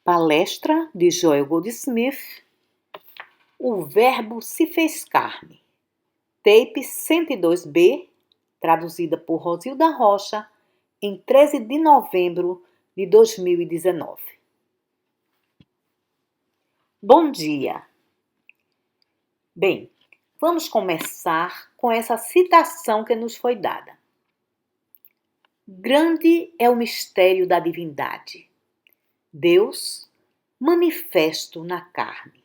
Palestra de Joel Goldsmith, O Verbo se fez carne. Tape 102B, traduzida por Rosilda Rocha, em 13 de novembro de 2019. Bom dia! Bem, vamos começar com essa citação que nos foi dada. Grande é o mistério da divindade. Deus manifesto na carne.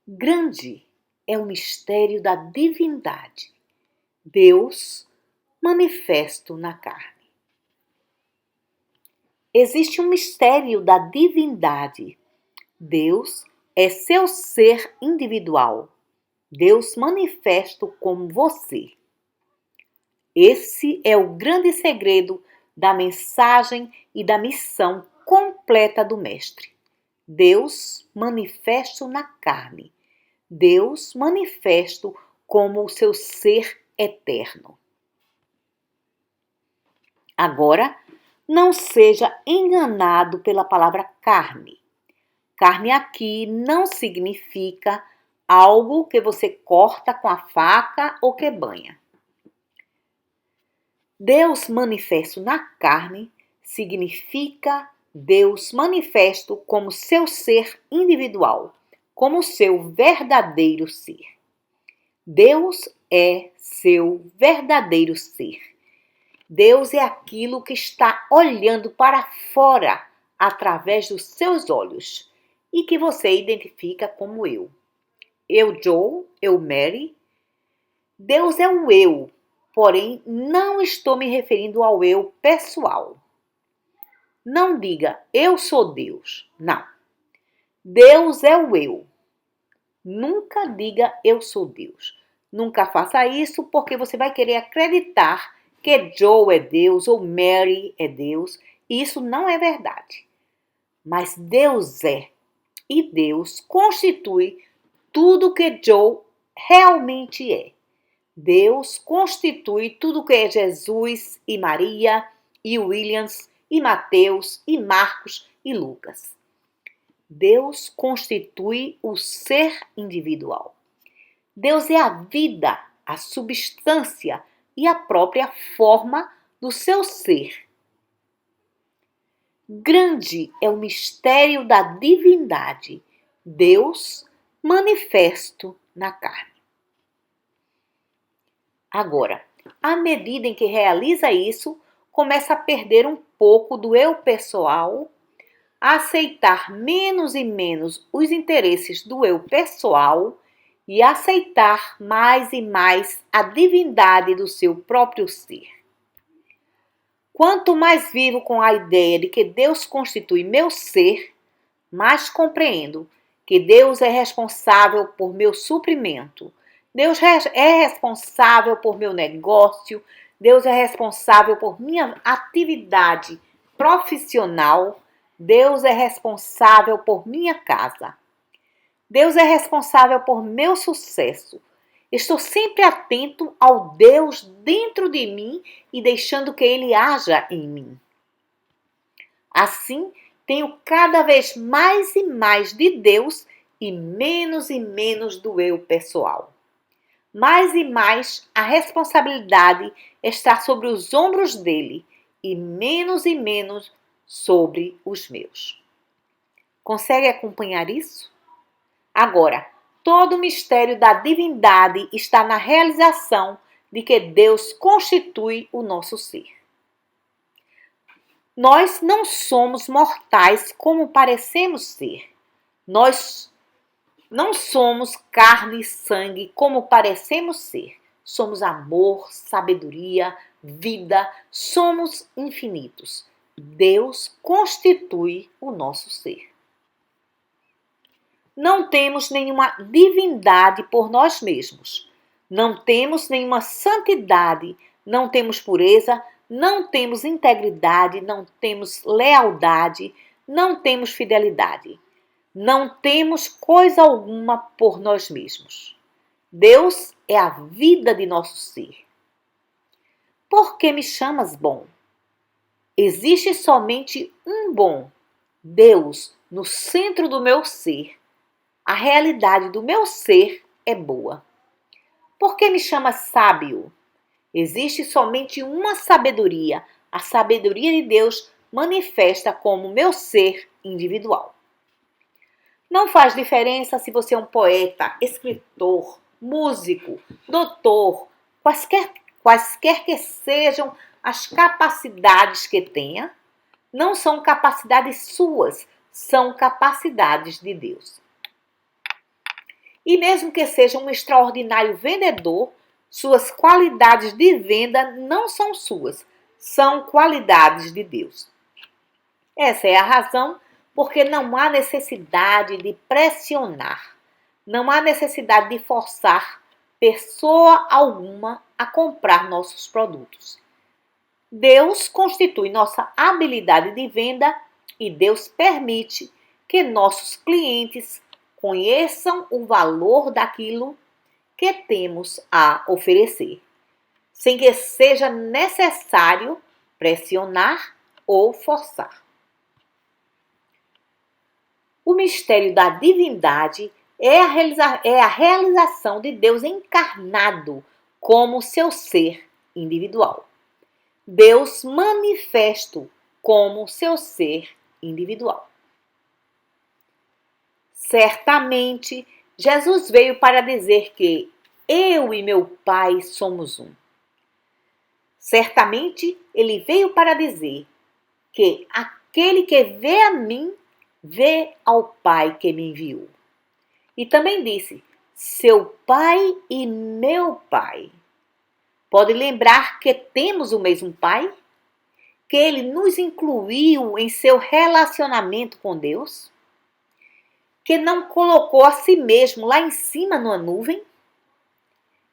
Grande é o mistério da divindade. Deus manifesto na carne. Existe um mistério da divindade. Deus é seu ser individual. Deus manifesto como você. Esse é o grande segredo da mensagem e da missão completa do Mestre. Deus manifesto na carne. Deus manifesto como o seu ser eterno. Agora, não seja enganado pela palavra carne. Carne aqui não significa algo que você corta com a faca ou que banha. Deus manifesto na carne significa Deus manifesto como seu ser individual, como seu verdadeiro ser. Deus é seu verdadeiro ser. Deus é aquilo que está olhando para fora através dos seus olhos e que você identifica como eu. Eu, Joe, eu, Mary. Deus é o eu, porém não estou me referindo ao eu pessoal. Não diga eu sou Deus, não. Deus é o eu. Nunca diga eu sou Deus. Nunca faça isso porque você vai querer acreditar que Joe é Deus ou Mary é Deus. E isso não é verdade. Mas Deus é. E Deus constitui tudo que Joe realmente é. Deus constitui tudo que é Jesus e Maria e Williams e Mateus e Marcos e Lucas. Deus constitui o ser individual. Deus é a vida, a substância e a própria forma do seu ser. Grande é o mistério da divindade, Deus manifesto na carne. Agora, à medida em que realiza isso, começa a perder um pouco do eu pessoal, a aceitar menos e menos os interesses do eu pessoal e aceitar mais e mais a divindade do seu próprio ser. Quanto mais vivo com a ideia de que Deus constitui meu ser, mais compreendo que Deus é responsável por meu suprimento. Deus é responsável por meu negócio. Deus é responsável por minha atividade profissional. Deus é responsável por minha casa. Deus é responsável por meu sucesso. Estou sempre atento ao Deus dentro de mim e deixando que Ele haja em mim. Assim, tenho cada vez mais e mais de Deus e menos do eu pessoal. Mais e mais a responsabilidade está sobre os ombros dele e menos sobre os meus. Consegue acompanhar isso? Agora, todo o mistério da divindade está na realização de que Deus constitui o nosso ser. Nós não somos mortais como parecemos ser. Nós não somos carne e sangue como parecemos ser. Somos amor, sabedoria, vida, somos infinitos. Deus constitui o nosso ser. Não temos nenhuma divindade por nós mesmos. Não temos nenhuma santidade, não temos pureza, não temos integridade, não temos lealdade, não temos fidelidade. Não temos coisa alguma por nós mesmos. Deus é a vida de nosso ser. Por que me chamas bom? Existe somente um bom, Deus no centro do meu ser, a realidade do meu ser é boa. Por que me chama sábio? Existe somente uma sabedoria, a sabedoria de Deus manifesta como meu ser individual. Não faz diferença se você é um poeta, escritor, músico, doutor, quaisquer que sejam as capacidades que tenha, não são capacidades suas, são capacidades de Deus. E mesmo que seja um extraordinário vendedor, suas qualidades de venda não são suas, são qualidades de Deus. Essa é a razão porque não há necessidade de pressionar, não há necessidade de forçar pessoa alguma a comprar nossos produtos. Deus constitui nossa habilidade de venda e Deus permite que nossos clientes conheçam o valor daquilo que temos a oferecer, sem que seja necessário pressionar ou forçar. O mistério da divindade é a realização de Deus encarnado como seu ser individual. Deus manifesto como seu ser individual. Certamente, Jesus veio para dizer que eu e meu Pai somos um. Certamente, ele veio para dizer que aquele que vê a mim, vê ao Pai que me enviou. E também disse, seu Pai e meu Pai. Pode lembrar que temos o mesmo Pai? Que ele nos incluiu em seu relacionamento com Deus? Que não colocou a si mesmo lá em cima numa nuvem?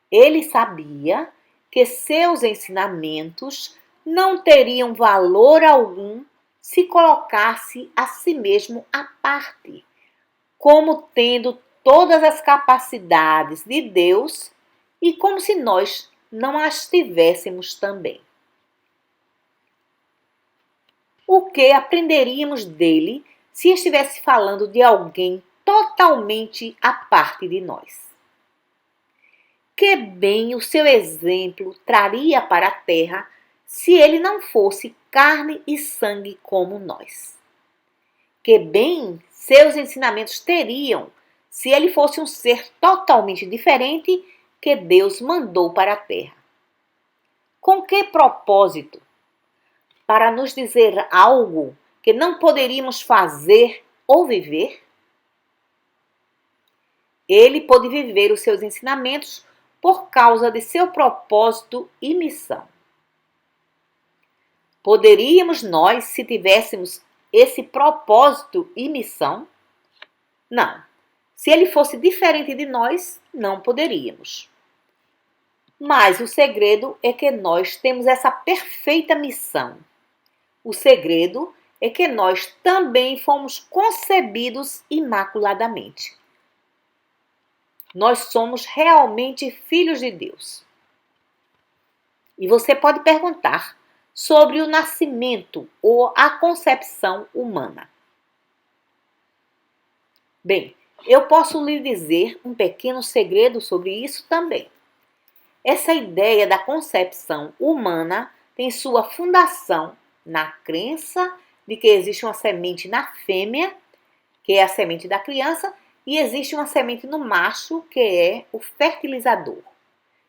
Ele sabia que seus ensinamentos não teriam valor algum se colocasse a si mesmo à parte, como tendo todas as capacidades de Deus e como se nós não as tivéssemos também. O que aprenderíamos dele se estivesse falando de alguém totalmente à parte de nós? Que bem o seu exemplo traria para a terra se ele não fosse carne e sangue como nós? Que bem seus ensinamentos teriam se ele fosse um ser totalmente diferente que Deus mandou para a terra? Com que propósito? Para nos dizer algo que não poderíamos fazer ou viver? Ele pôde viver os seus ensinamentos por causa de seu propósito e missão. Poderíamos nós, se tivéssemos esse propósito e missão? Não. Se ele fosse diferente de nós, não poderíamos. Mas o segredo é que nós temos essa perfeita missão. O segredo é que nós também fomos concebidos imaculadamente. Nós somos realmente filhos de Deus. E você pode perguntar sobre o nascimento ou a concepção humana. Bem, eu posso lhe dizer um pequeno segredo sobre isso também. Essa ideia da concepção humana tem sua fundação na crença de que existe uma semente na fêmea, que é a semente da criança, e existe uma semente no macho, que é o fertilizador.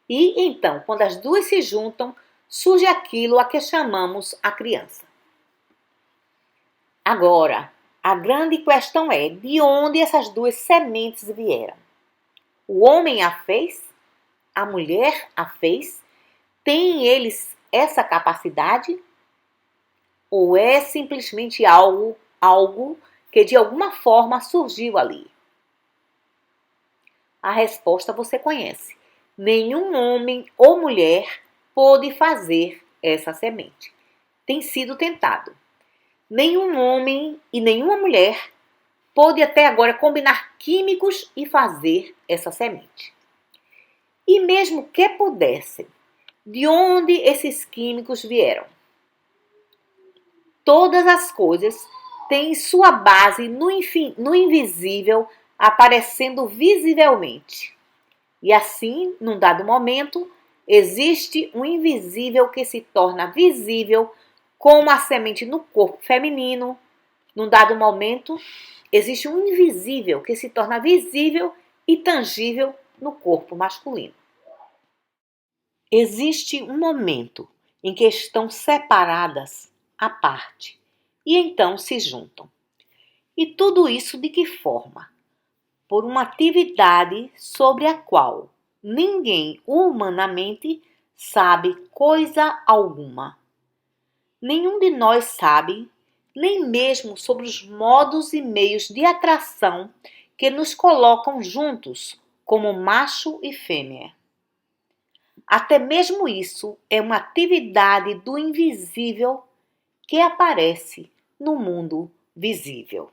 E então, quando as duas se juntam, surge aquilo a que chamamos a criança. Agora, a grande questão é de onde essas duas sementes vieram. O homem a fez? A mulher a fez? Têm eles essa capacidade? Ou é simplesmente algo que de alguma forma surgiu ali? A resposta você conhece. Nenhum homem ou mulher pôde fazer essa semente. Tem sido tentado. Nenhum homem e nenhuma mulher pôde até agora combinar químicos e fazer essa semente. E mesmo que pudessem, de onde esses químicos vieram? Todas as coisas tem sua base no invisível aparecendo visivelmente. E assim, num dado momento, existe um invisível que se torna visível, como a semente no corpo feminino. Num dado momento, existe um invisível que se torna visível e tangível no corpo masculino. Existe um momento em que estão separadas à parte e então se juntam. E tudo isso de que forma? Por uma atividade sobre a qual ninguém humanamente sabe coisa alguma. Nenhum de nós sabe, nem mesmo sobre os modos e meios de atração que nos colocam juntos como macho e fêmea. Até mesmo isso é uma atividade do invisível que aparece no mundo visível.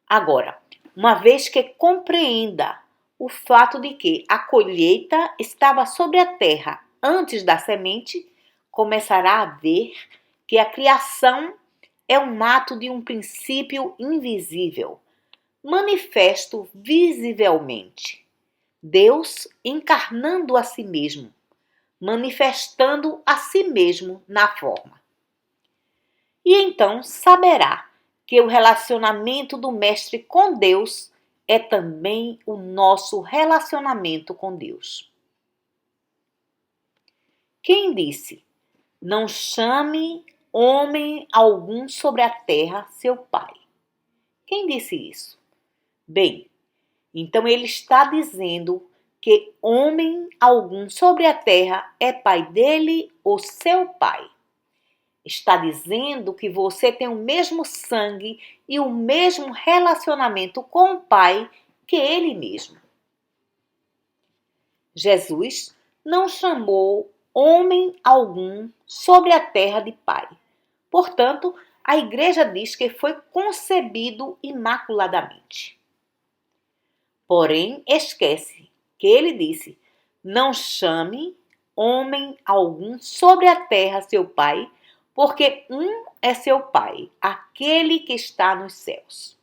Agora, uma vez que compreenda o fato de que a colheita estava sobre a terra antes da semente, começará a ver que a criação é um ato de um princípio invisível, manifesto visivelmente. Deus encarnando a si mesmo, manifestando a si mesmo na forma. E então saberá que o relacionamento do mestre com Deus é também o nosso relacionamento com Deus. Quem disse: não chame homem algum sobre a terra seu pai? Quem disse isso? Bem, então ele está dizendo que homem algum sobre a terra é pai dele ou seu pai. Está dizendo que você tem o mesmo sangue e o mesmo relacionamento com o pai que ele mesmo. Jesus não chamou homem algum sobre a terra de pai. Portanto, a igreja diz que foi concebido imaculadamente. Porém, esquece que ele disse: não chame homem algum sobre a terra seu pai, porque um é seu pai, aquele que está nos céus.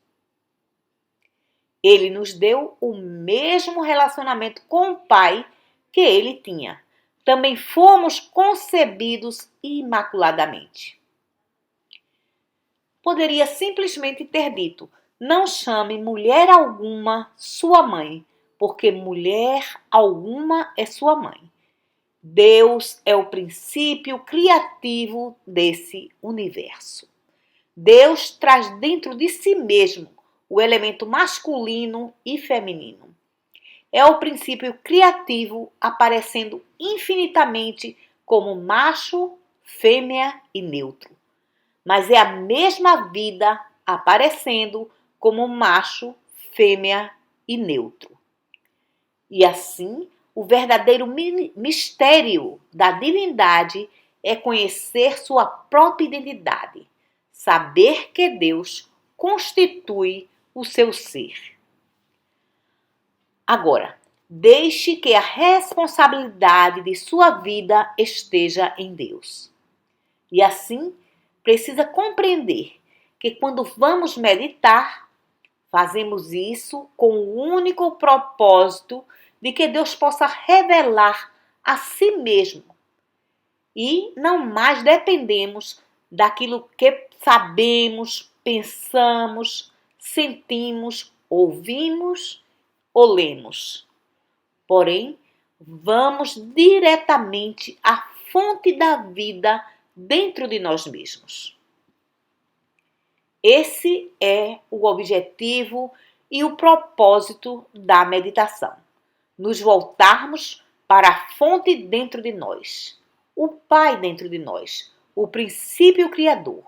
Ele nos deu o mesmo relacionamento com o pai que ele tinha. Também fomos concebidos imaculadamente. Poderia simplesmente ter dito: não chame mulher alguma sua mãe, porque mulher alguma é sua mãe. Deus é o princípio criativo desse universo. Deus traz dentro de si mesmo o elemento masculino e feminino. É o princípio criativo aparecendo infinitamente como macho, fêmea e neutro. Mas é a mesma vida aparecendo como macho, fêmea e neutro. E assim, o verdadeiro mistério da divindade é conhecer sua própria identidade, saber que Deus constitui o seu ser. Agora, deixe que a responsabilidade de sua vida esteja em Deus. E assim, precisa compreender que quando vamos meditar, fazemos isso com o único propósito de que Deus possa revelar a si mesmo. E não mais dependemos daquilo que sabemos, pensamos, sentimos, ouvimos ou lemos. Porém, vamos diretamente à fonte da vida dentro de nós mesmos. Esse é o objetivo e o propósito da meditação. Nos voltarmos para a fonte dentro de nós, o Pai dentro de nós, o princípio criador.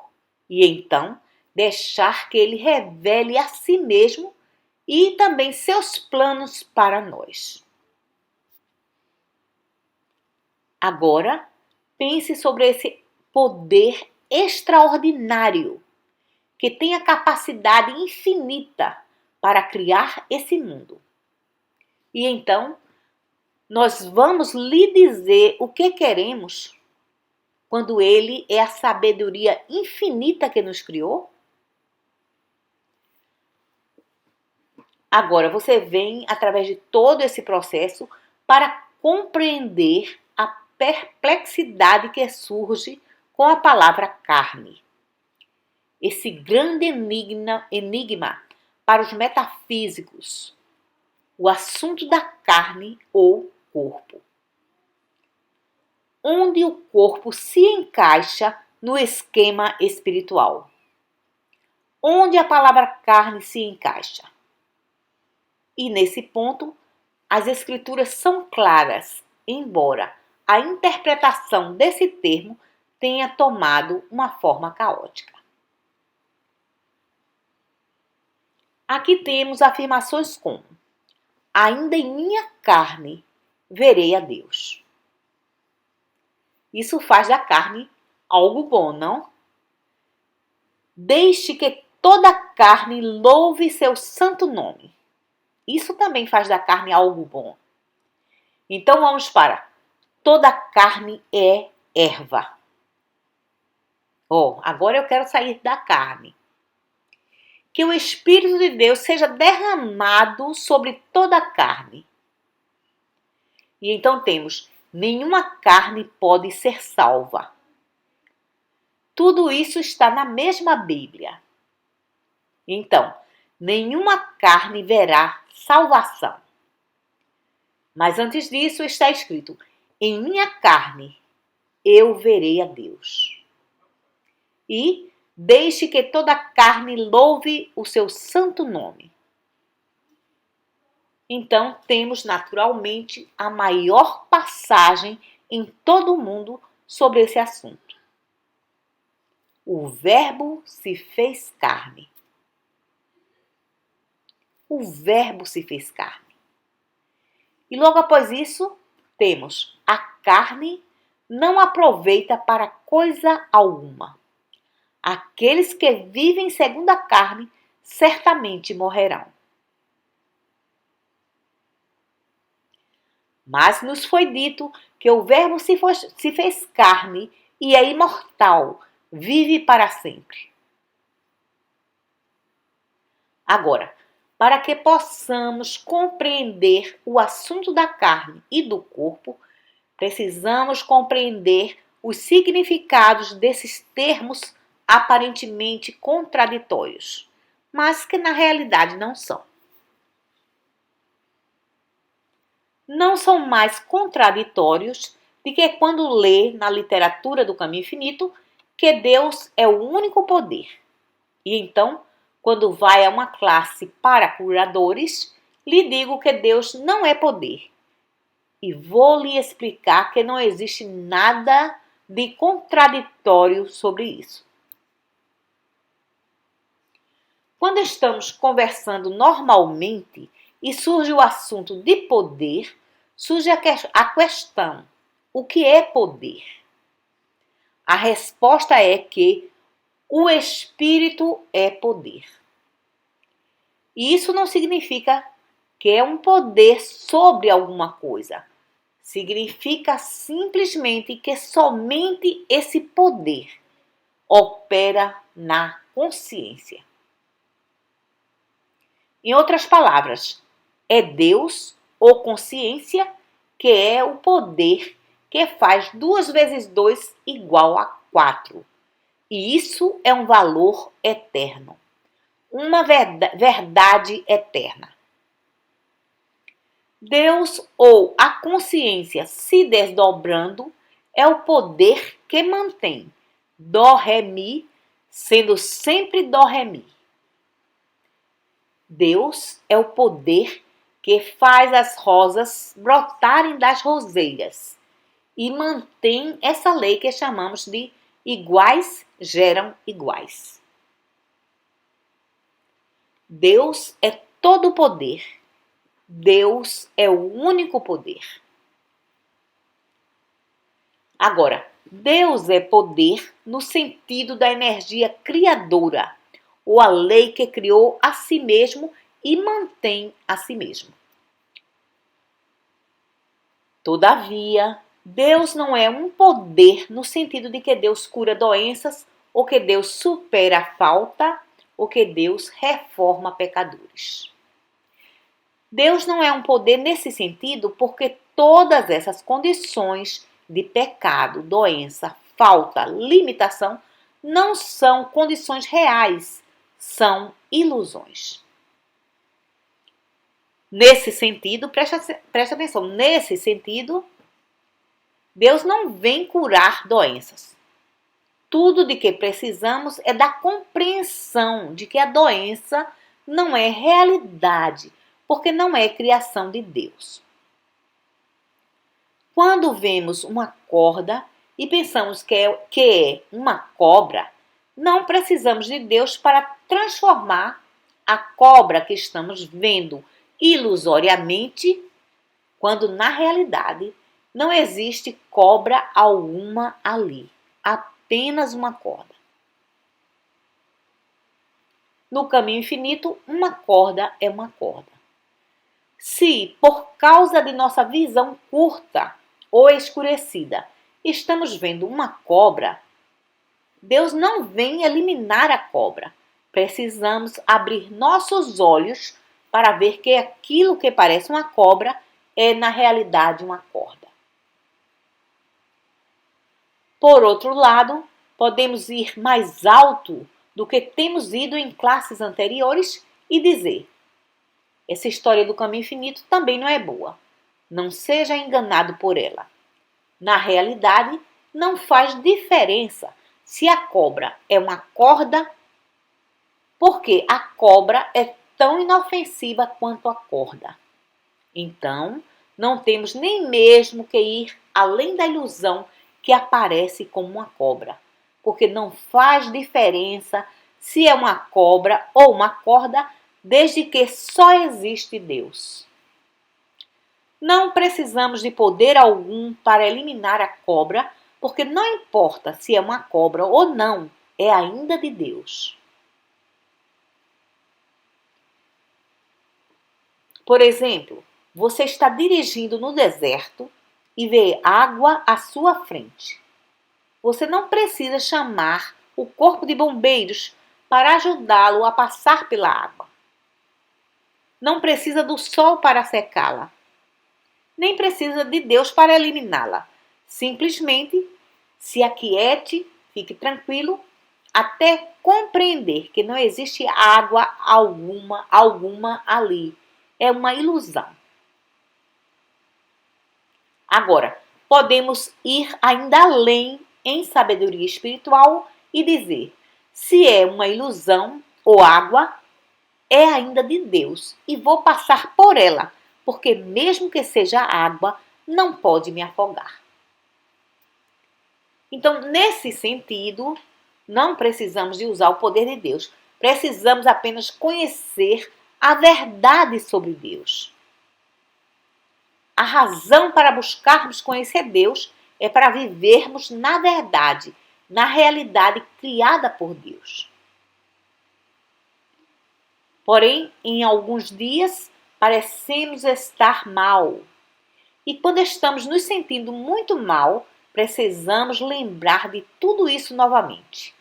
E então deixar que Ele revele a si mesmo e também seus planos para nós. Agora, pense sobre esse poder extraordinário que tem a capacidade infinita para criar esse mundo. E então, nós vamos lhe dizer o que queremos quando Ele é a sabedoria infinita que nos criou? Agora, você vem, através de todo esse processo, para compreender a perplexidade que surge com a palavra carne. Esse grande enigma para os metafísicos, o assunto da carne ou corpo. Onde o corpo se encaixa no esquema espiritual. Onde a palavra carne se encaixa. E nesse ponto, as escrituras são claras, embora a interpretação desse termo tenha tomado uma forma caótica. Aqui temos afirmações como: ainda em minha carne verei a Deus. Isso faz da carne algo bom, não? Deixe que toda a carne louve seu santo nome. Isso também faz da carne algo bom. Então vamos para: toda carne é erva. Agora eu quero sair da carne. Que o Espírito de Deus seja derramado sobre toda a carne. E então temos: nenhuma carne pode ser salva. Tudo isso está na mesma Bíblia. Então, nenhuma carne verá salvação. Mas antes disso está escrito: em minha carne eu verei a Deus. E deixe que toda carne louve o seu santo nome. Então, temos naturalmente a maior passagem em todo o mundo sobre esse assunto. O Verbo se fez carne. O Verbo se fez carne. E logo após isso, temos: a carne não aproveita para coisa alguma. Aqueles que vivem segundo a carne certamente morrerão. Mas nos foi dito que o Verbo se fez carne e é imortal, vive para sempre. Agora, para que possamos compreender o assunto da carne e do corpo, precisamos compreender os significados desses termos aparentemente contraditórios, mas que na realidade não são. Não são mais contraditórios do que quando lê na literatura do Caminho Infinito que Deus é o único poder. E então, quando vai a uma classe para curadores, lhe digo que Deus não é poder. E vou lhe explicar que não existe nada de contraditório sobre isso. Quando estamos conversando normalmente e surge o assunto de poder, surge a questão: o que é poder? A resposta é que o Espírito é poder. E isso não significa que é um poder sobre alguma coisa. Significa simplesmente que somente esse poder opera na consciência. Em outras palavras, é Deus ou consciência que é o poder que faz 2 vezes 2 igual a 4. E isso é um valor eterno, uma verdade eterna. Deus ou a consciência se desdobrando é o poder que mantém Dó, Ré, Mi, sendo sempre Dó, Ré, Mi. Deus é o poder que faz as rosas brotarem das roseiras e mantém essa lei que chamamos de iguais geram iguais. Deus é todo poder. Deus é o único poder. Agora, Deus é poder no sentido da energia criadora, ou a lei que criou a si mesmo e mantém a si mesmo. Todavia, Deus não é um poder no sentido de que Deus cura doenças, ou que Deus supera a falta, ou que Deus reforma pecadores. Deus não é um poder nesse sentido porque todas essas condições de pecado, doença, falta, limitação não são condições reais, são ilusões. Nesse sentido, preste atenção, nesse sentido, Deus não vem curar doenças. Tudo de que precisamos é da compreensão de que a doença não é realidade, porque não é criação de Deus. Quando vemos uma corda e pensamos que é uma cobra, não precisamos de Deus para transformar a cobra que estamos vendo ilusoriamente, quando na realidade não existe cobra alguma ali, apenas uma corda. No caminho infinito, uma corda é uma corda. Se, por causa de nossa visão curta ou escurecida, estamos vendo uma cobra, Deus não vem eliminar a cobra. Precisamos abrir nossos olhos para ver que aquilo que parece uma cobra é, na realidade, uma corda. Por outro lado, podemos ir mais alto do que temos ido em classes anteriores e dizer: essa história do caminho infinito também não é boa. Não seja enganado por ela. Na realidade, não faz diferença se a cobra é uma corda, porque a cobra é tão inofensiva quanto a corda. Então, não temos nem mesmo que ir além da ilusão que aparece como uma cobra, porque não faz diferença se é uma cobra ou uma corda, desde que só existe Deus. Não precisamos de poder algum para eliminar a cobra, porque não importa se é uma cobra ou não, é ainda de Deus. Por exemplo, você está dirigindo no deserto e vê água à sua frente. Você não precisa chamar o corpo de bombeiros para ajudá-lo a passar pela água. Não precisa do sol para secá-la. Nem precisa de Deus para eliminá-la. Simplesmente se aquiete, fique tranquilo, até compreender que não existe água alguma ali. É uma ilusão. Agora, podemos ir ainda além em sabedoria espiritual e dizer: se é uma ilusão ou água, é ainda de Deus e vou passar por ela, porque mesmo que seja água, não pode me afogar. Então, nesse sentido, não precisamos de usar o poder de Deus. Precisamos apenas conhecer a verdade sobre Deus. A razão para buscarmos conhecer Deus é para vivermos na verdade, na realidade criada por Deus. Porém, em alguns dias, parecemos estar mal. E quando estamos nos sentindo muito mal, precisamos lembrar de tudo isso novamente.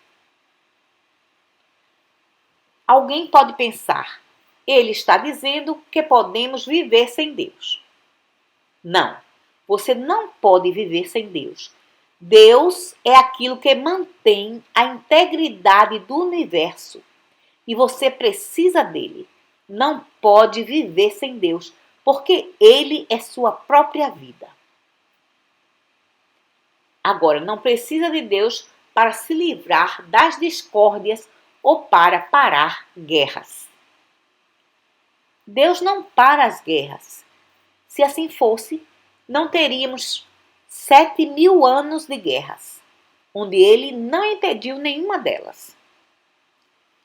Alguém pode pensar: ele está dizendo que podemos viver sem Deus. Não, você não pode viver sem Deus. Deus é aquilo que mantém a integridade do universo. E você precisa dele. Não pode viver sem Deus, porque ele é sua própria vida. Agora, não precisa de Deus para se livrar das discórdias ou para parar guerras. Deus não para as guerras. Se assim fosse, não teríamos 7.000 anos de guerras, onde ele não impediu nenhuma delas.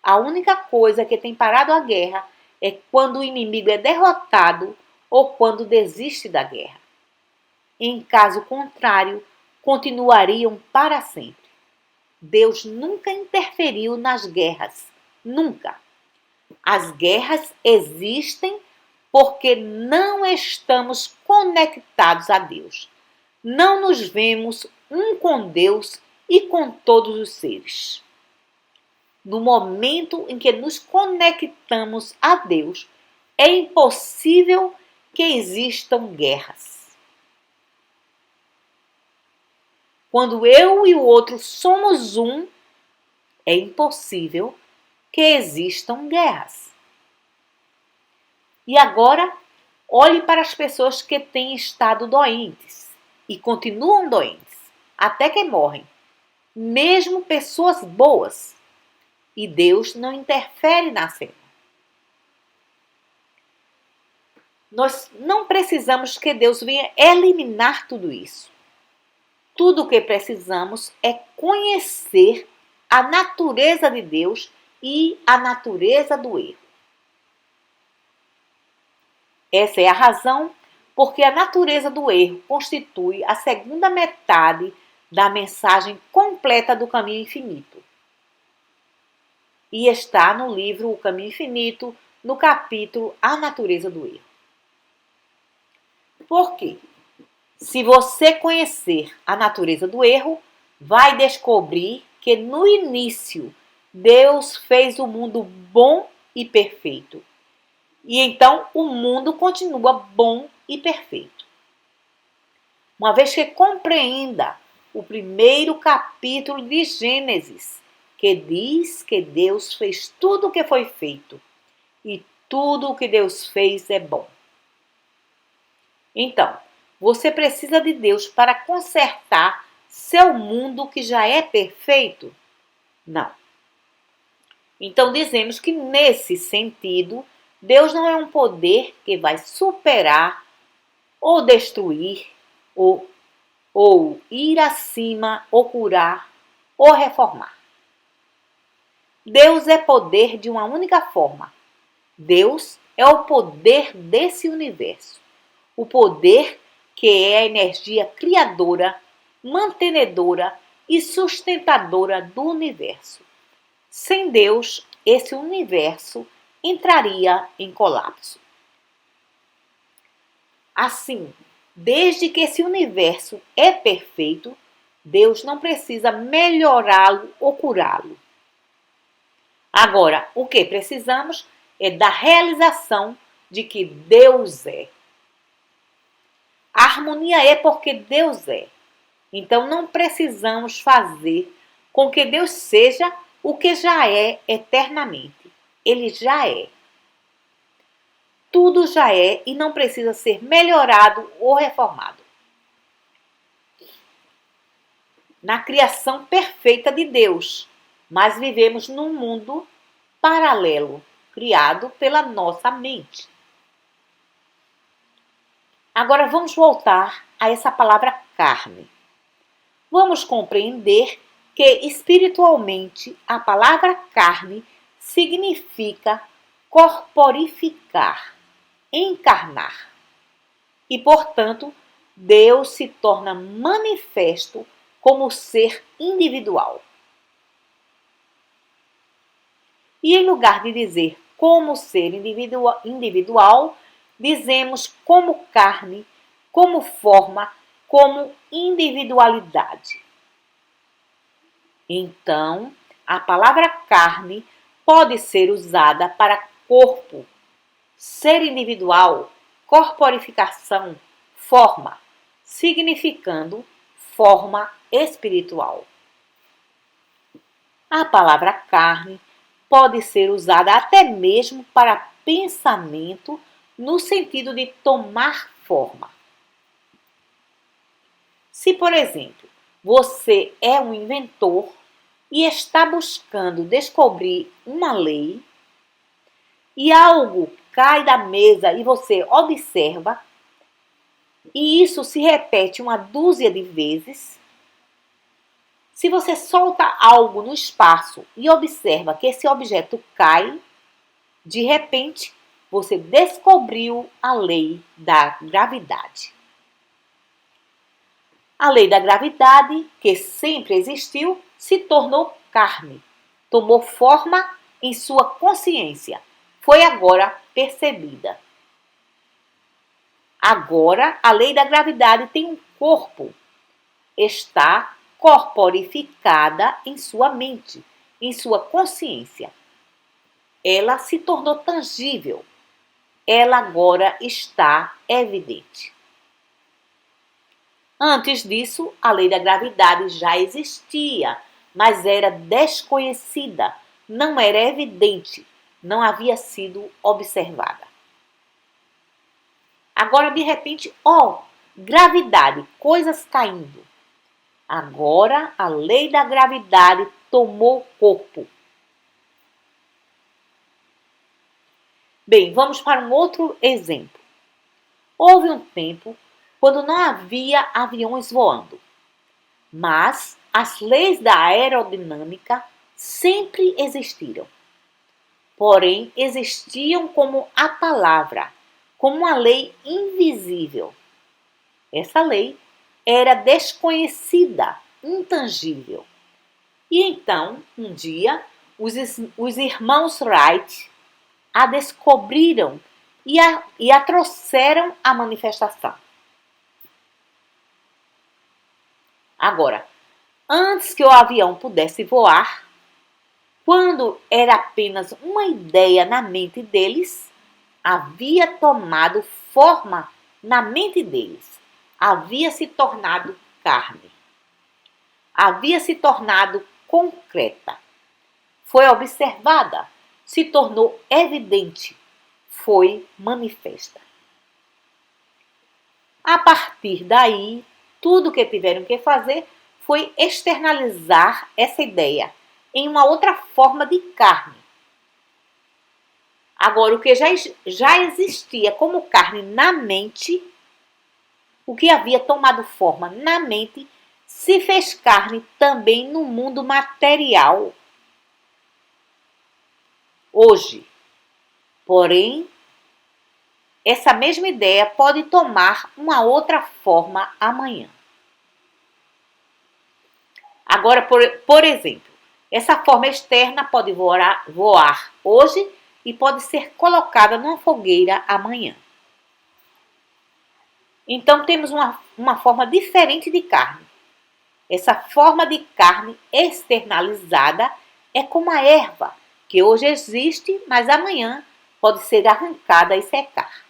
A única coisa que tem parado a guerra é quando o inimigo é derrotado ou quando desiste da guerra. Em caso contrário, continuariam para sempre. Deus nunca interferiu nas guerras. Nunca. As guerras existem porque não estamos conectados a Deus. Não nos vemos um com Deus e com todos os seres. No momento em que nos conectamos a Deus, é impossível que existam guerras. Quando eu e o outro somos um, é impossível que existam guerras. E agora, olhe para as pessoas que têm estado doentes e continuam doentes, até que morrem, mesmo pessoas boas, e Deus não interfere na cena. Nós não precisamos que Deus venha eliminar tudo isso. Tudo o que precisamos é conhecer a natureza de Deus e a natureza do erro. Essa é a razão porque a natureza do erro constitui a segunda metade da mensagem completa do Caminho Infinito. E está no livro O Caminho Infinito, no capítulo A Natureza do Erro. Por quê? Se você conhecer a natureza do erro, vai descobrir que no início Deus fez o mundo bom e perfeito. E então o mundo continua bom e perfeito. Uma vez que compreenda o primeiro capítulo de Gênesis, que diz que Deus fez tudo o que foi feito e tudo o que Deus fez é bom. Então, você precisa de Deus para consertar seu mundo que já é perfeito? Não. Então, dizemos que nesse sentido, Deus não é um poder que vai superar ou destruir, ou ir acima, ou curar, ou reformar. Deus é poder de uma única forma. Deus é o poder desse universo. O poder que é a energia criadora, mantenedora e sustentadora do universo. Sem Deus, esse universo entraria em colapso. Assim, desde que esse universo é perfeito, Deus não precisa melhorá-lo ou curá-lo. Agora, o que precisamos é da realização de que Deus é. A harmonia é porque Deus é. Então não precisamos fazer com que Deus seja o que já é eternamente. Ele já é. Tudo já é e não precisa ser melhorado ou reformado. Na criação perfeita de Deus, mas vivemos num mundo paralelo, criado pela nossa mente. Agora vamos voltar a essa palavra carne. Vamos compreender que espiritualmente a palavra carne significa corporificar, encarnar. E, portanto, Deus se torna manifesto como ser individual. E em lugar de dizer como ser individual, dizemos como carne, como forma, como individualidade. Então, a palavra carne pode ser usada para corpo, ser individual, corporificação, forma, significando forma espiritual. A palavra carne pode ser usada até mesmo para pensamento, no sentido de tomar forma. Se, por exemplo, você é um inventor e está buscando descobrir uma lei e algo cai da mesa e você observa, e isso se repete uma dúzia de vezes, se você solta algo no espaço e observa que esse objeto cai, de repente você descobriu a lei da gravidade. A lei da gravidade, que sempre existiu, se tornou carne, tomou forma em sua consciência, foi agora percebida. Agora, a lei da gravidade tem um corpo, está corporificada em sua mente, em sua consciência. Ela se tornou tangível. ela agora está evidente. Antes disso, a lei da gravidade já existia, mas era desconhecida, não era evidente, não havia sido observada. Agora, de repente, gravidade, coisas caindo. Agora, a lei da gravidade tomou corpo. Bem, vamos para um outro exemplo. Houve um tempo quando não havia aviões voando, mas as leis da aerodinâmica sempre existiram. Porém, existiam como a palavra, como uma lei invisível. Essa lei era desconhecida, intangível. E então, um dia, os irmãos Wright a descobriram e a trouxeram à manifestação. Agora, antes que o avião pudesse voar, quando era apenas uma ideia na mente deles, havia tomado forma na mente deles, havia se tornado carne, havia se tornado concreta, foi observada, se tornou evidente, foi manifesta. A partir daí, tudo que tiveram que fazer foi externalizar essa ideia em uma outra forma de carne. Agora, o que já existia como carne na mente, o que havia tomado forma na mente, se fez carne também no mundo material. Hoje, porém, essa mesma ideia pode tomar uma outra forma amanhã. Agora, por exemplo, essa forma externa pode voar hoje e pode ser colocada numa fogueira amanhã. Então, temos uma forma diferente de carne. Essa forma de carne externalizada é como a erva, que hoje existe, mas amanhã pode ser arrancada e secar.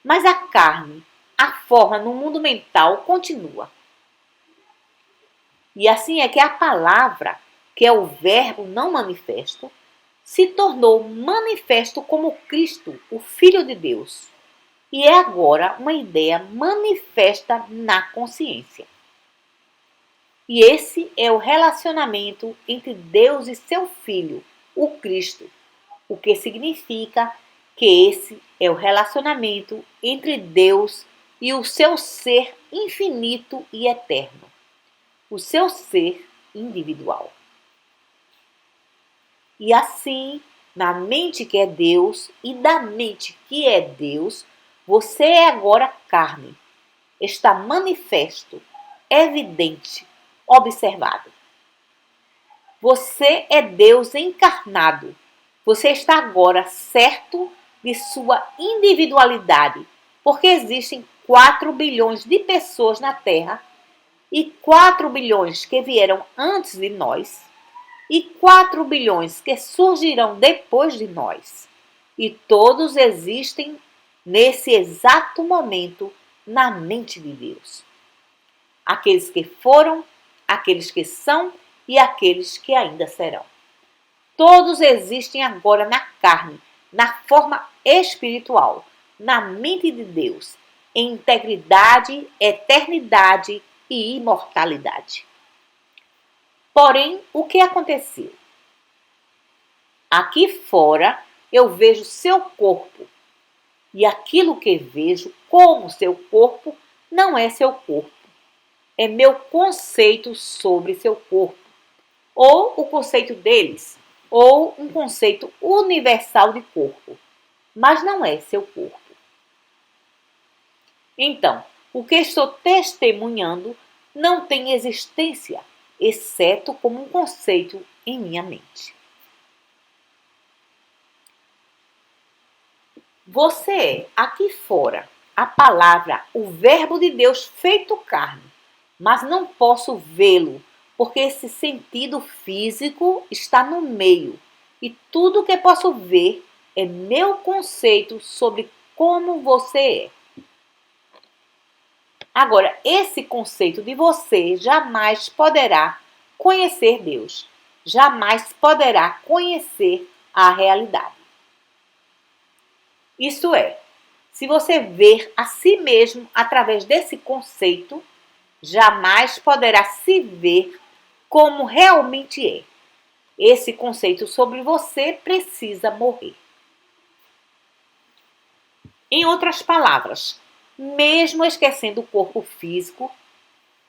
Mas a carne, a forma no mundo mental continua. E assim é que a palavra, que é o verbo não manifesto, se tornou manifesto como Cristo, o Filho de Deus. E é agora uma ideia manifesta na consciência. E esse é o relacionamento entre Deus e seu Filho, o Cristo, o que significa que esse é o relacionamento entre Deus e o seu ser infinito e eterno, o seu ser individual. E assim, na mente que é Deus e da mente que é Deus, você é agora carne, está manifesto, evidente, observado. Você é Deus encarnado. Você está agora certo de sua individualidade, porque existem 4 bilhões de pessoas na Terra e 4 bilhões que vieram antes de nós e 4 bilhões que surgirão depois de nós. E todos existem nesse exato momento na mente de Deus. Aqueles que foram, aqueles que são e aqueles que ainda serão. Todos existem agora na carne, na forma espiritual, na mente de Deus, em integridade, eternidade e imortalidade. Porém, o que aconteceu? Aqui fora eu vejo seu corpo, e aquilo que vejo como seu corpo não é seu corpo. É meu conceito sobre seu corpo, ou o conceito deles, ou um conceito universal de corpo, mas não é seu corpo. Então, o que estou testemunhando não tem existência, exceto como um conceito em minha mente. Você é, aqui fora, a palavra, o verbo de Deus feito carne, mas não posso vê-lo, porque esse sentido físico está no meio, e tudo que posso ver é meu conceito sobre como você é. Agora, esse conceito de você jamais poderá conhecer Deus, jamais poderá conhecer a realidade. Isso é, se você ver a si mesmo através desse conceito, jamais poderá se ver como realmente é. Esse conceito sobre você precisa morrer. Em outras palavras, mesmo esquecendo o corpo físico,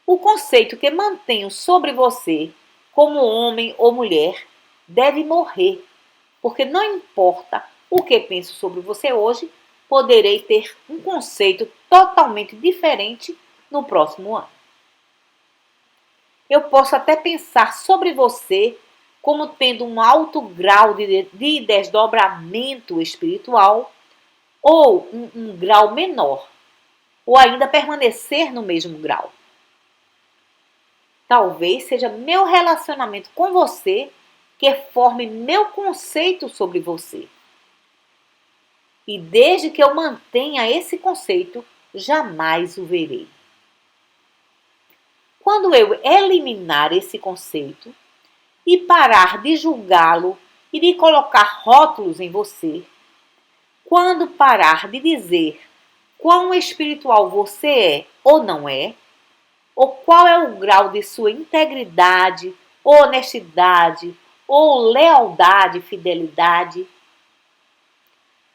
o conceito que mantenho sobre você, como homem ou mulher, deve morrer, porque não importa o que penso sobre você hoje, poderei ter um conceito totalmente diferente no próximo ano. Eu posso até pensar sobre você como tendo um alto grau de desdobramento espiritual ou um grau menor, ou ainda permanecer no mesmo grau. Talvez seja meu relacionamento com você que forme meu conceito sobre você. E desde que eu mantenha esse conceito, jamais o verei. Quando eu eliminar esse conceito e parar de julgá-lo e de colocar rótulos em você, quando parar de dizer quão espiritual você é ou não é, ou qual é o grau de sua integridade, honestidade, ou lealdade, fidelidade,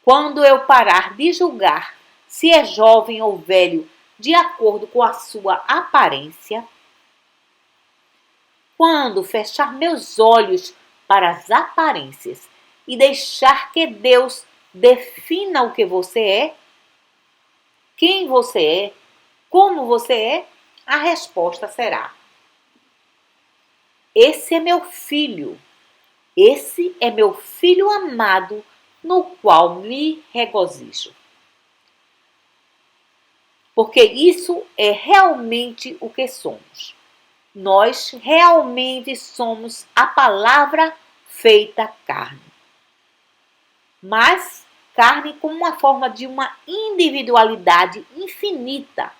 quando eu parar de julgar se é jovem ou velho de acordo com a sua aparência, quando fechar meus olhos para as aparências e deixar que Deus defina o que você é, quem você é, como você é, a resposta será: esse é meu filho, esse é meu filho amado, no qual me regozijo. Porque isso é realmente o que somos. Nós realmente somos a palavra feita carne. Mas carne como uma forma de uma individualidade infinita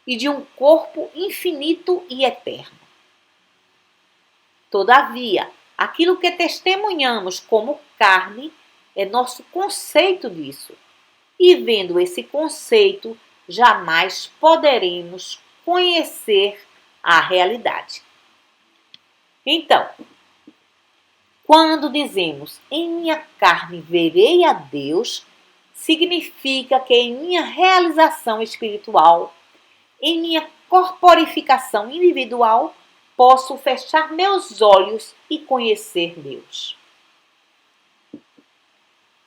e de um corpo infinito e eterno. Todavia, aquilo que testemunhamos como carne é nosso conceito disso. E vendo esse conceito, jamais poderemos conhecer a realidade. Então, quando dizemos em minha carne verei a Deus, significa que em minha realização espiritual, em minha corporificação individual, posso fechar meus olhos e conhecer Deus.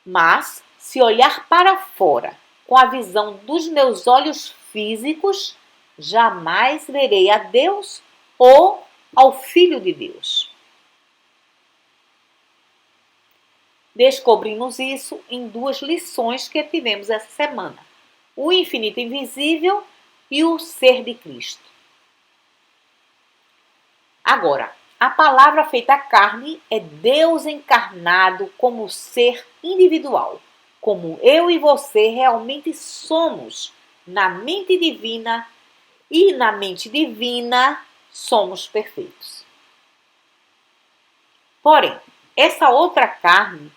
Mas, se olhar para fora com a visão dos meus olhos físicos, jamais verei a Deus ou ao Filho de Deus. Descobrimos isso em 2 lições que tivemos essa semana: o infinito invisível e o ser de Cristo. Agora, a palavra feita carne é Deus encarnado como ser individual, como eu e você realmente somos na mente divina, e na mente divina somos perfeitos. Porém, essa outra carne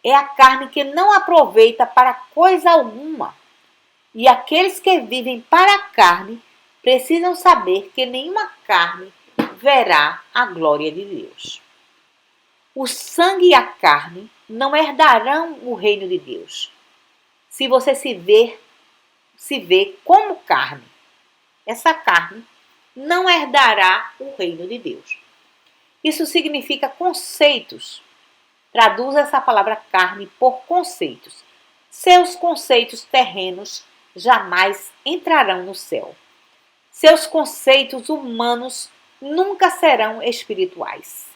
é a carne que não aproveita para coisa alguma. E aqueles que vivem para a carne precisam saber que nenhuma carne verá a glória de Deus. O sangue e a carne não herdarão o reino de Deus. Se você se vê como carne, essa carne não herdará o reino de Deus. Isso significa conceitos. Traduz essa palavra carne por conceitos. Seus conceitos terrenos jamais entrarão no céu. Seus conceitos humanos nunca serão espirituais.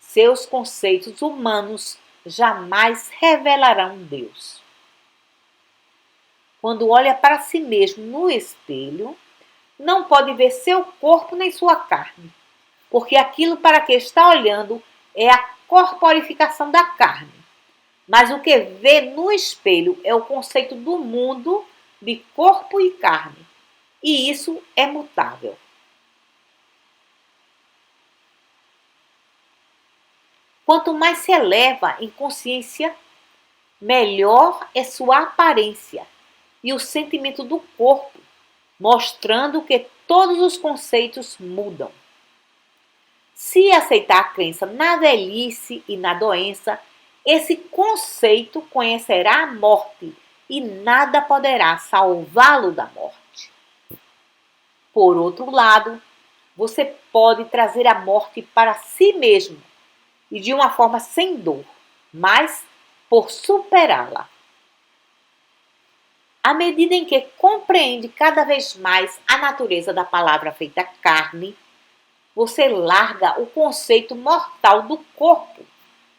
Seus conceitos humanos jamais revelarão Deus. Quando olha para si mesmo no espelho, não pode ver seu corpo nem sua carne, porque aquilo para que está olhando é a corporificação da carne. Mas o que vê no espelho é o conceito do mundo de corpo e carne. E isso é mutável. Quanto mais se eleva em consciência, melhor é sua aparência e o sentimento do corpo, mostrando que todos os conceitos mudam. Se aceitar a crença na velhice e na doença, esse conceito conhecerá a morte e nada poderá salvá-lo da morte. Por outro lado, você pode trazer a morte para si mesmo e de uma forma sem dor, mas por superá-la. À medida em que compreende cada vez mais a natureza da palavra feita carne, você larga o conceito mortal do corpo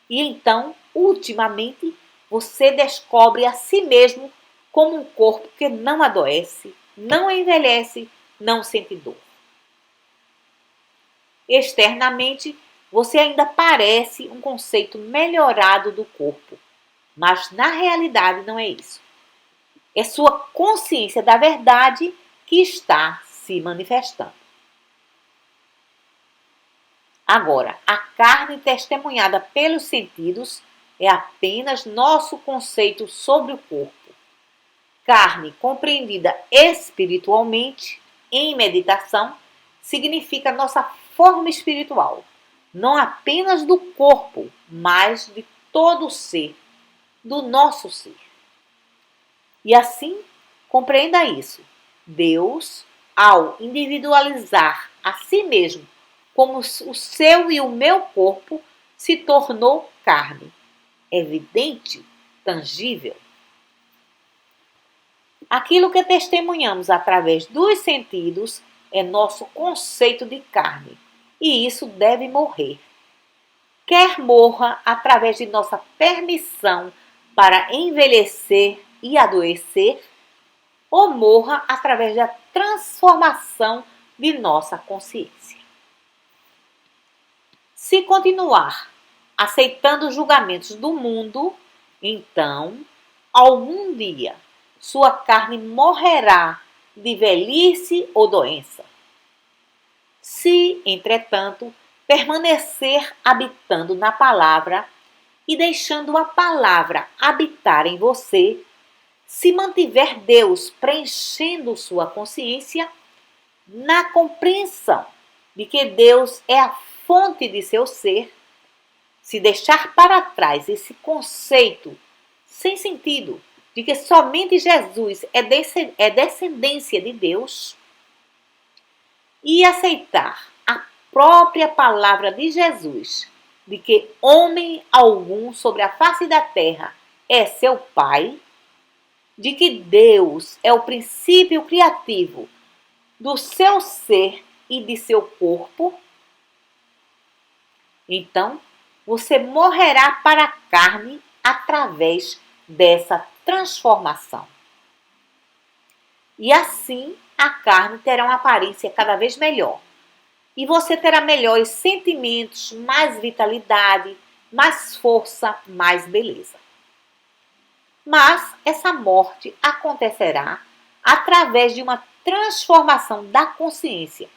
e então, ultimamente, você descobre a si mesmo como um corpo que não adoece, não envelhece, não sente dor. Externamente, você ainda parece um conceito melhorado do corpo, mas na realidade não é isso. É sua consciência da verdade que está se manifestando. Agora, a carne testemunhada pelos sentidos é apenas nosso conceito sobre o corpo. Carne compreendida espiritualmente, em meditação, significa nossa forma espiritual, não apenas do corpo, mas de todo o ser, do nosso ser. E assim, compreenda isso. Deus, ao individualizar a si mesmo como o seu e o meu corpo, se tornou carne, evidente, tangível. Aquilo que testemunhamos através dos sentidos é nosso conceito de carne, e isso deve morrer. Quer morra através de nossa permissão para envelhecer e adoecer, ou morra através da transformação de nossa consciência. Se continuar aceitando os julgamentos do mundo, então, algum dia, sua carne morrerá de velhice ou doença. Se, entretanto, permanecer habitando na palavra e deixando a palavra habitar em você, se mantiver Deus preenchendo sua consciência, na compreensão de que Deus é a fonte de seu ser, se deixar para trás esse conceito sem sentido de que somente Jesus é descendência de Deus e aceitar a própria palavra de Jesus, de que homem algum sobre a face da terra é seu Pai, de que Deus é o princípio criativo do seu ser e de seu corpo, então você morrerá para a carne através dessa transformação. E assim a carne terá uma aparência cada vez melhor. E você terá melhores sentimentos, mais vitalidade, mais força, mais beleza. Mas essa morte acontecerá através de uma transformação da consciência,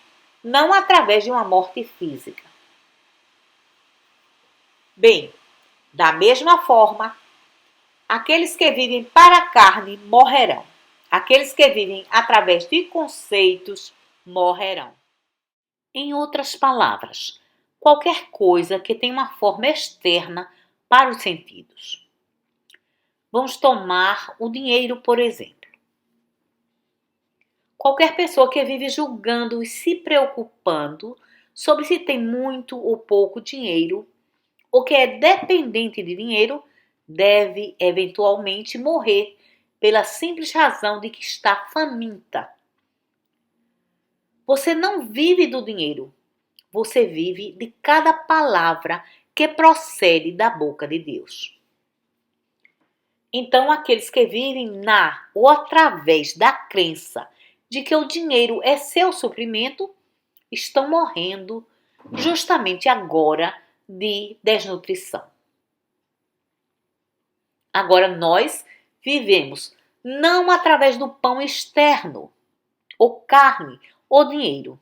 não através de uma morte física. Bem, da mesma forma, aqueles que vivem para a carne morrerão. Aqueles que vivem através de conceitos morrerão. Em outras palavras, qualquer coisa que tenha uma forma externa para os sentidos. Vamos tomar o dinheiro, por exemplo. Qualquer pessoa que vive julgando e se preocupando sobre se tem muito ou pouco dinheiro, ou que é dependente de dinheiro, deve eventualmente morrer pela simples razão de que está faminta. Você não vive do dinheiro, você vive de cada palavra que procede da boca de Deus. Então, aqueles que vivem na ou através da crença de que o dinheiro é seu suprimento, estão morrendo justamente agora de desnutrição. Agora nós vivemos não através do pão externo, ou carne, ou dinheiro.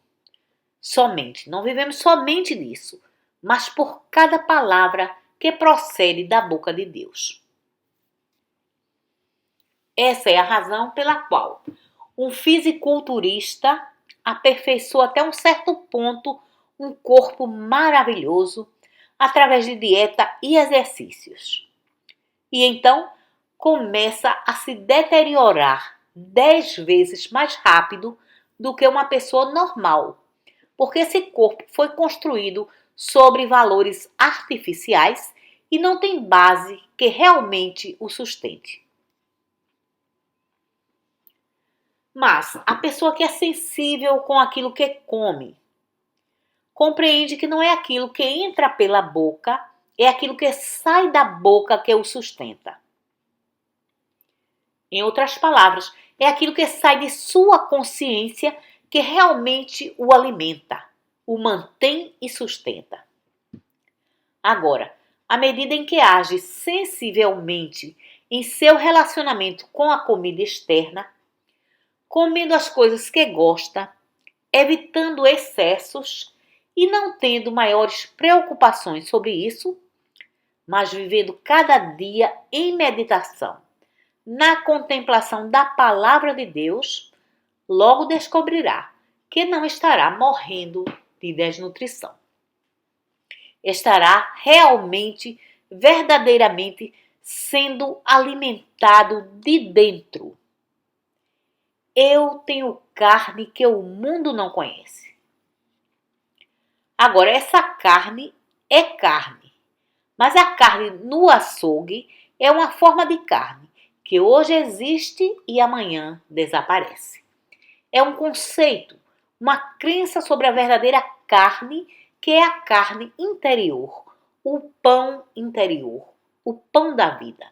Somente, não vivemos somente disso, mas por cada palavra que procede da boca de Deus. Essa é a razão pela qual um fisiculturista aperfeiçoa até um certo ponto um corpo maravilhoso através de dieta e exercícios. E então começa a se deteriorar 10 vezes mais rápido do que uma pessoa normal, porque esse corpo foi construído sobre valores artificiais e não tem base que realmente o sustente. Mas a pessoa que é sensível com aquilo que come, compreende que não é aquilo que entra pela boca, é aquilo que sai da boca que o sustenta. Em outras palavras, é aquilo que sai de sua consciência que realmente o alimenta, o mantém e sustenta. Agora, à medida em que age sensivelmente em seu relacionamento com a comida externa, comendo as coisas que gosta, evitando excessos e não tendo maiores preocupações sobre isso, mas vivendo cada dia em meditação, na contemplação da palavra de Deus, logo descobrirá que não estará morrendo de desnutrição. Estará realmente, verdadeiramente sendo alimentado de dentro. Eu tenho carne que o mundo não conhece. Agora, essa carne é carne, mas a carne no açougue é uma forma de carne que hoje existe e amanhã desaparece. É um conceito, uma crença sobre a verdadeira carne, que é a carne interior, o pão interior, o pão da vida.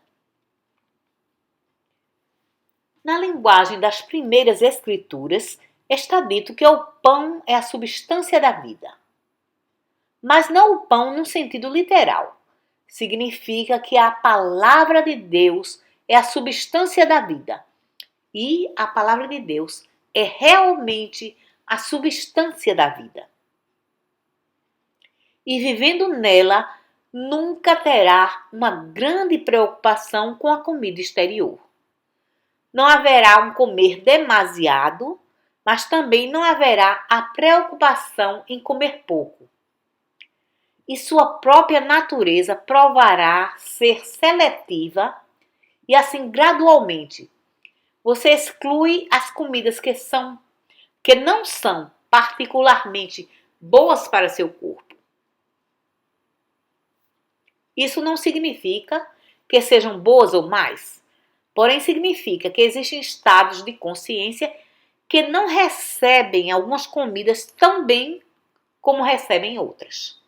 Na linguagem das primeiras escrituras, está dito que o pão é a substância da vida. Mas não o pão no sentido literal. Significa que a palavra de Deus é a substância da vida. E a palavra de Deus é realmente a substância da vida. E vivendo nela, nunca terá uma grande preocupação com a comida exterior. Não haverá um comer demasiado, mas também não haverá a preocupação em comer pouco. E sua própria natureza provará ser seletiva e assim gradualmente você exclui as comidas que não são particularmente boas para seu corpo. Isso não significa que sejam boas ou más, porém significa que existem estados de consciência que não recebem algumas comidas tão bem como recebem outras.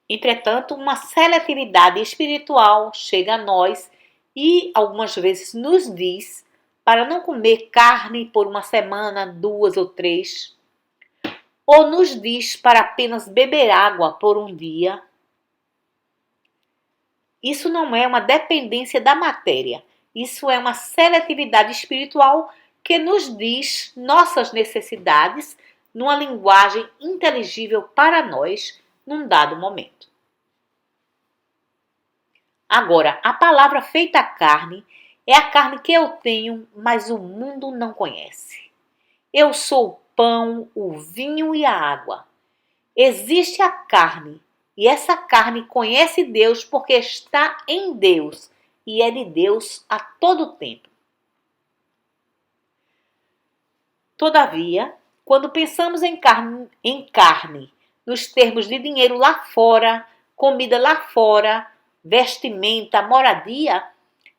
Entretanto, uma seletividade espiritual chega a nós e algumas vezes nos diz para não comer carne por uma semana, 2 ou 3, ou nos diz para apenas beber água por um dia. Isso não é uma dependência da matéria, isso é uma seletividade espiritual que nos diz nossas necessidades numa linguagem inteligível para nós num dado momento. Agora, a palavra feita carne é a carne que eu tenho, mas o mundo não conhece. Eu sou o pão, o vinho e a água. Existe a carne, e essa carne conhece Deus porque está em Deus e é de Deus a todo tempo. Todavia, quando pensamos em carne, nos termos de dinheiro lá fora, comida lá fora, vestimenta, moradia,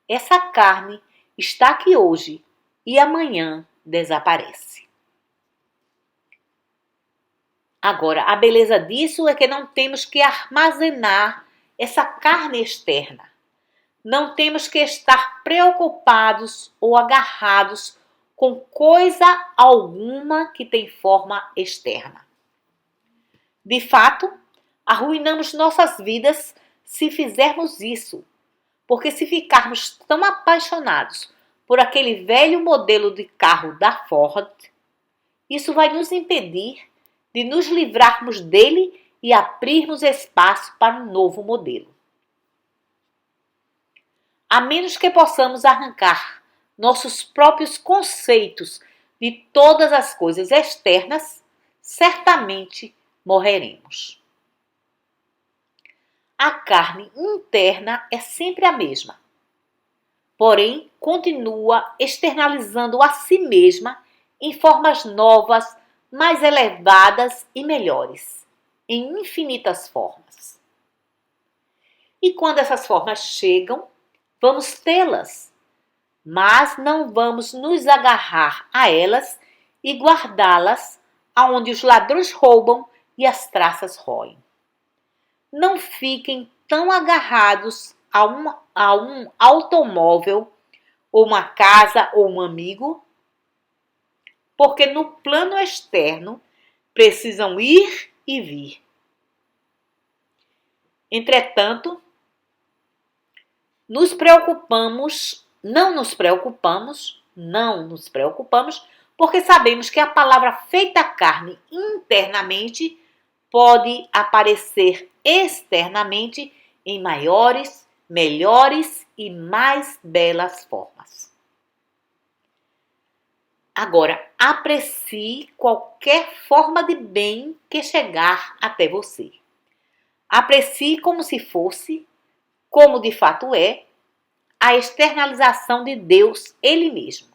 essa carne está aqui hoje e amanhã desaparece. Agora, a beleza disso é que não temos que armazenar essa carne externa. Não temos que estar preocupados ou agarrados com coisa alguma que tem forma externa. De fato, arruinamos nossas vidas se fizermos isso, porque se ficarmos tão apaixonados por aquele velho modelo de carro da Ford, isso vai nos impedir de nos livrarmos dele e abrirmos espaço para um novo modelo. A menos que possamos arrancar nossos próprios conceitos de todas as coisas externas, certamente morreremos. A carne interna é sempre a mesma, porém continua externalizando a si mesma em formas novas, mais elevadas e melhores, em infinitas formas. E quando essas formas chegam, vamos tê-las, mas não vamos nos agarrar a elas e guardá-las aonde os ladrões roubam e as traças roem. Não fiquem tão agarrados a um automóvel, ou uma casa, ou um amigo, porque no plano externo precisam ir e vir. Entretanto, não nos preocupamos, porque sabemos que a palavra feita carne internamente pode aparecer externamente em maiores, melhores e mais belas formas. Agora, aprecie qualquer forma de bem que chegar até você. Aprecie como se fosse, como de fato é, a externalização de Deus Ele mesmo.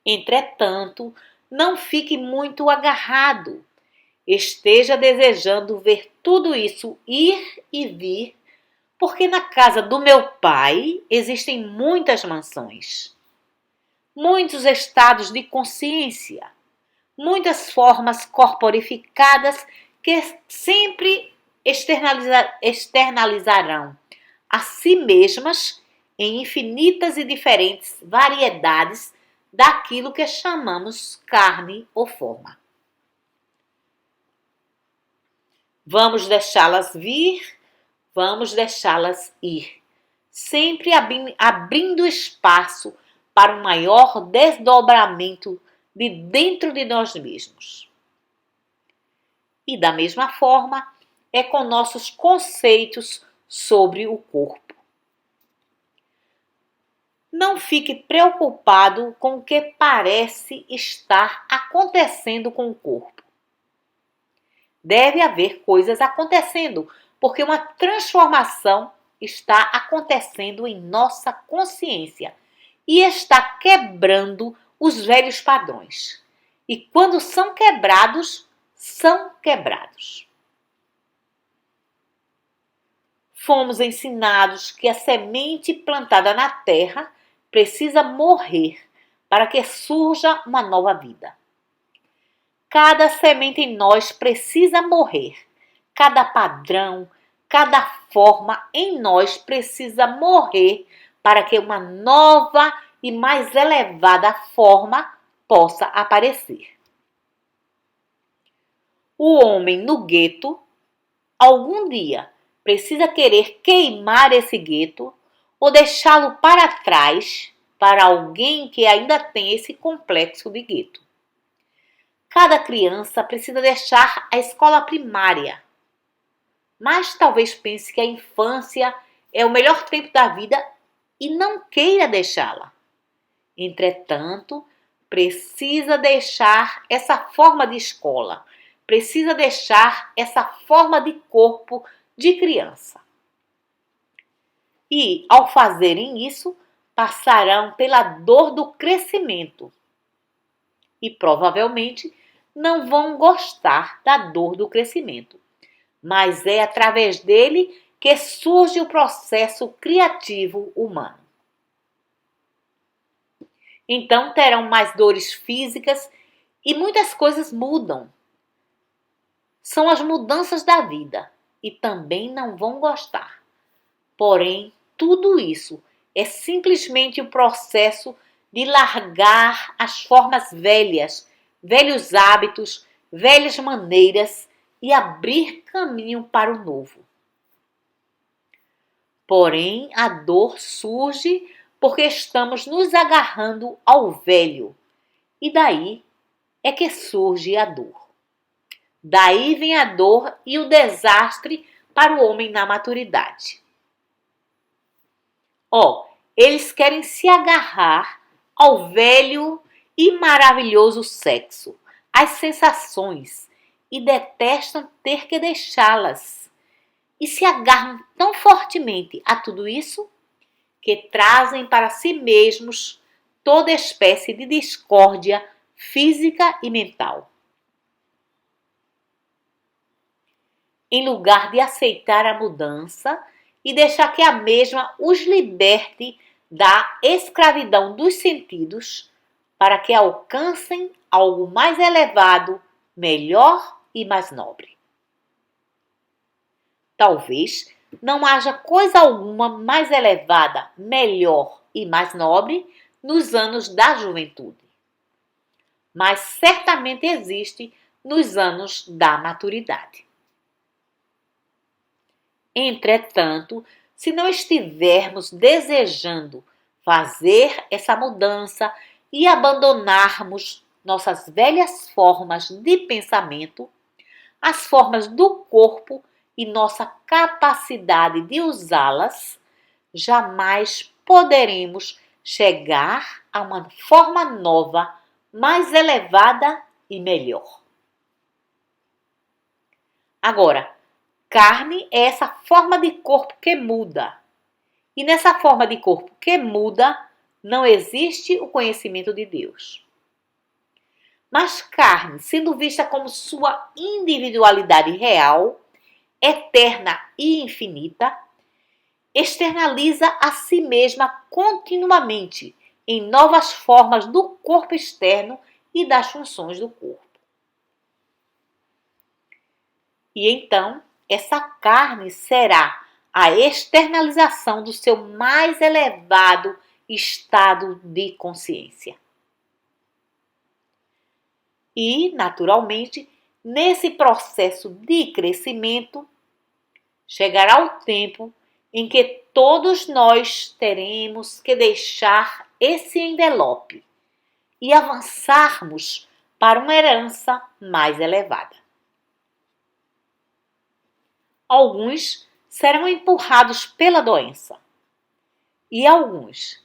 Entretanto, não fique muito agarrado. Esteja desejando ver tudo isso ir e vir, porque na casa do meu Pai existem muitas mansões, muitos estados de consciência, muitas formas corporificadas que sempre externalizarão a si mesmas em infinitas e diferentes variedades daquilo que chamamos carne ou forma. Vamos deixá-las vir, vamos deixá-las ir, sempre abrindo espaço para um maior desdobramento de dentro de nós mesmos. E da mesma forma é com nossos conceitos sobre o corpo. Não fique preocupado com o que parece estar acontecendo com o corpo. Deve haver coisas acontecendo, porque uma transformação está acontecendo em nossa consciência e está quebrando os velhos padrões. E quando são quebrados, são quebrados. Fomos ensinados que a semente plantada na terra precisa morrer para que surja uma nova vida. Cada semente em nós precisa morrer. Cada padrão, cada forma em nós precisa morrer para que uma nova e mais elevada forma possa aparecer. O homem no gueto, algum dia, precisa querer queimar esse gueto ou deixá-lo para trás para alguém que ainda tem esse complexo de gueto. Cada criança precisa deixar a escola primária, mas talvez pense que a infância é o melhor tempo da vida e não queira deixá-la. Entretanto, precisa deixar essa forma de escola, precisa deixar essa forma de corpo de criança. E, ao fazerem isso, passarão pela dor do crescimento. E provavelmente não vão gostar da dor do crescimento. Mas é através dele que surge o processo criativo humano. Então terão mais dores físicas e muitas coisas mudam. São as mudanças da vida e também não vão gostar. Porém, tudo isso é simplesmente o processo de largar as formas velhas, velhos hábitos, velhas maneiras e abrir caminho para o novo. Porém, a dor surge porque estamos nos agarrando ao velho. E daí é que surge a dor. Daí vem a dor e o desastre para o homem na maturidade. Eles querem se agarrar ao velho e maravilhoso sexo, às sensações, e detestam ter que deixá-las. E se agarram tão fortemente a tudo isso que trazem para si mesmos toda espécie de discórdia física e mental. Em lugar de aceitar a mudança e deixar que a mesma os liberte da escravidão dos sentidos, para que alcancem algo mais elevado, melhor e mais nobre. Talvez não haja coisa alguma mais elevada, melhor e mais nobre nos anos da juventude. Mas certamente existe nos anos da maturidade. Entretanto, se não estivermos desejando fazer essa mudança e abandonarmos nossas velhas formas de pensamento, as formas do corpo e nossa capacidade de usá-las, jamais poderemos chegar a uma forma nova, mais elevada e melhor. Agora, carne é essa forma de corpo que muda. E nessa forma de corpo que muda, não existe o conhecimento de Deus. Mas carne, sendo vista como sua individualidade real, eterna e infinita, externaliza a si mesma continuamente em novas formas do corpo externo e das funções do corpo. E então, essa carne será a externalização do seu mais elevado estado de consciência. E, naturalmente, nesse processo de crescimento, chegará o tempo em que todos nós teremos que deixar esse envelope e avançarmos para uma herança mais elevada. Alguns serão empurrados pela doença e alguns,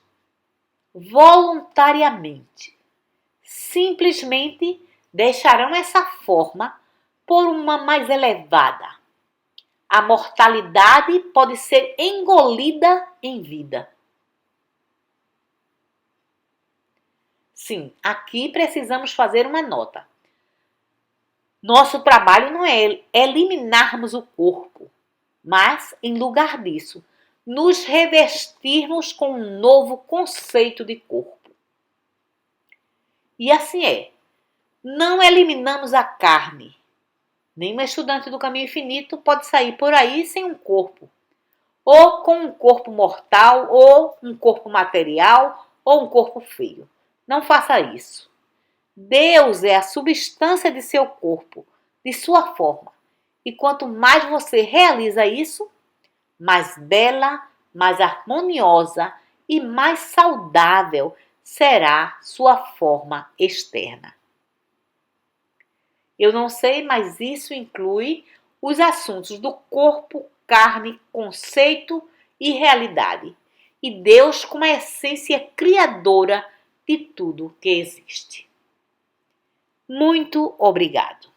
voluntariamente, simplesmente deixarão essa forma por uma mais elevada. A mortalidade pode ser engolida em vida. Sim, aqui precisamos fazer uma nota. Nosso trabalho não é eliminarmos o corpo, mas, em lugar disso, nos revestirmos com um novo conceito de corpo. E assim é. Não eliminamos a carne. Nenhum estudante do caminho infinito pode sair por aí sem um corpo. Ou com um corpo mortal, ou um corpo material, ou um corpo feio. Não faça isso. Deus é a substância de seu corpo, de sua forma. E quanto mais você realiza isso, mais bela, mais harmoniosa e mais saudável será sua forma externa. Eu não sei, mas isso inclui os assuntos do corpo, carne, conceito e realidade. E Deus como a essência criadora de tudo que existe. Muito obrigado.